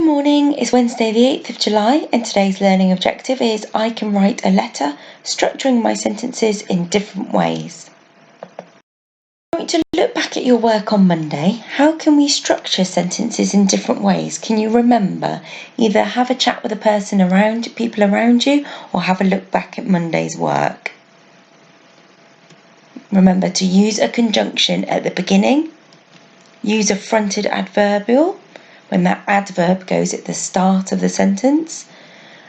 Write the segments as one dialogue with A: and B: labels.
A: Good morning, it's Wednesday the 8th of July and today's learning objective is I can write a letter structuring my sentences in different ways. I'm going to look back at your work on Monday. How can we structure sentences in different ways? Can you remember? Either have a chat with people around you, or have a look back at Monday's work. Remember to use a conjunction at the beginning. Use a fronted adverbial when that adverb goes at the start of the sentence.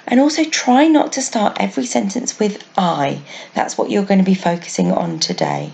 A: And also try not to start every sentence with I. That's what you're going to be focusing on today.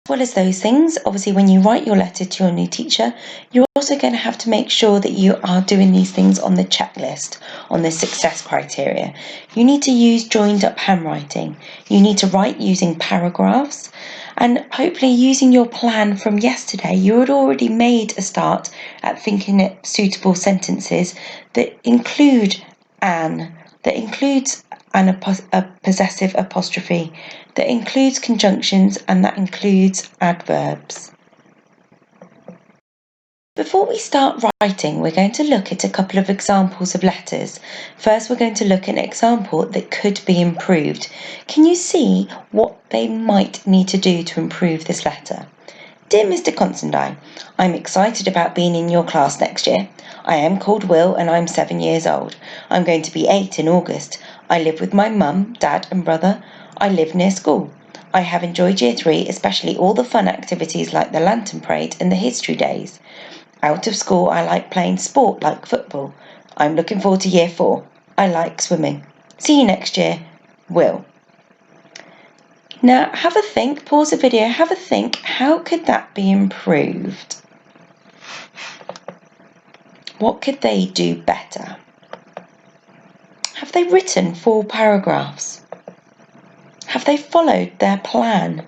A: As well as those things, obviously when you write your letter to your new teacher, you're also going to have to make sure that you are doing these things on the checklist, on the success criteria. You need to use joined up handwriting. You need to write using paragraphs, and hopefully using your plan from yesterday, you had already made a start at thinking of suitable sentences that include an, that includes a possessive apostrophe, that includes conjunctions, and that includes adverbs. Before we start writing, we're going to look at a couple of examples of letters. First, we're going to look at an example that could be improved. Can you see what they might need to do to improve this letter? Dear Mr. Constantine, I'm excited about being in your class next year. I am called Will and I'm 7 years old. I'm going to be 8 in August. I live with my mum, dad and brother. I live near school. I have enjoyed year 3, especially all the fun activities like the lantern parade and the history days. Out of school, I like playing sport like football. I'm looking forward to year 4. I like swimming. See you next year, Will. Now have a think, pause the video, have a think, how could that be improved? What could they do better? Have they written 4 paragraphs? Have they followed their plan?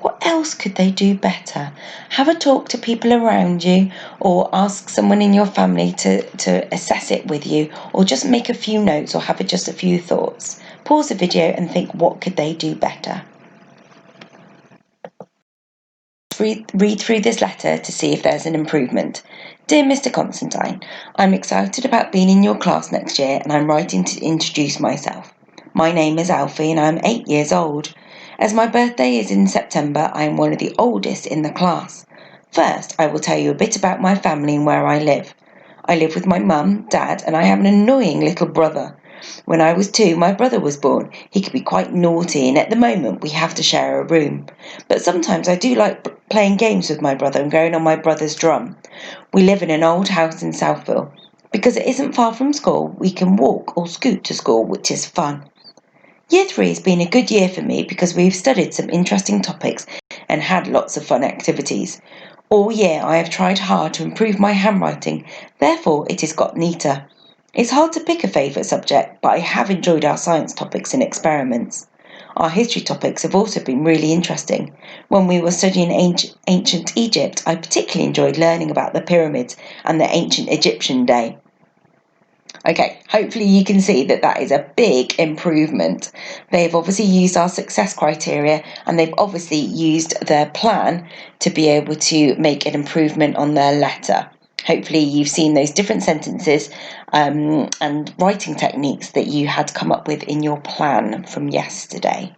A: What else could they do better? Have a talk to people around you, or ask someone in your family to assess it with you, or just make a few notes or have just a few thoughts. Pause the video and think, what could they do better? Read through this letter to see if there's an improvement. Dear Mr. Constantine, I'm excited about being in your class next year and I'm writing to introduce myself. My name is Alfie and I'm 8 years old. As my birthday is in September, I am one of the oldest in the class. First, I will tell you a bit about my family and where I live. I live with my mum, dad, and I have an annoying little brother. When I was 2, my brother was born. He could be quite naughty, and at the moment we have to share a room. But sometimes I do like playing games with my brother and going on my brother's drum. We live in an old house in Southville. Because it isn't far from school, we can walk or scoot to school, which is fun. Year 3 has been a good year for me because we've studied some interesting topics and had lots of fun activities. All year I have tried hard to improve my handwriting, therefore it has got neater. It's hard to pick a favourite subject, but I have enjoyed our science topics and experiments. Our history topics have also been really interesting. When we were studying ancient Egypt, I particularly enjoyed learning about the pyramids and the ancient Egyptian day. Okay, hopefully you can see that is a big improvement. They've obviously used our success criteria and they've obviously used their plan to be able to make an improvement on their letter. Hopefully you've seen those different sentences and writing techniques that you had come up with in your plan from yesterday.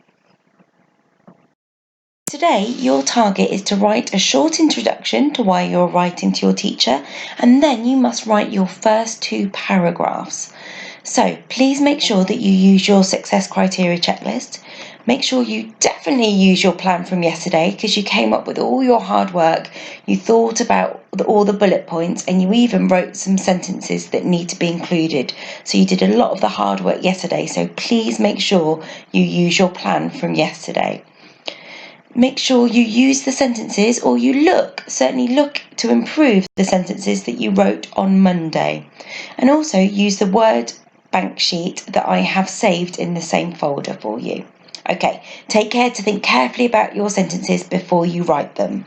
A: Today, your target is to write a short introduction to why you're writing to your teacher, and then you must write your first 2 paragraphs. So please make sure that you use your success criteria checklist. Make sure you definitely use your plan from yesterday because you came up with all your hard work, you thought about all the bullet points, and you even wrote some sentences that need to be included. So you did a lot of the hard work yesterday, so please make sure you use your plan from yesterday. Make sure you use the sentences, or certainly look to improve the sentences that you wrote on Monday. And also use the word bank sheet that I have saved in the same folder for you. Okay, take care to think carefully about your sentences before you write them.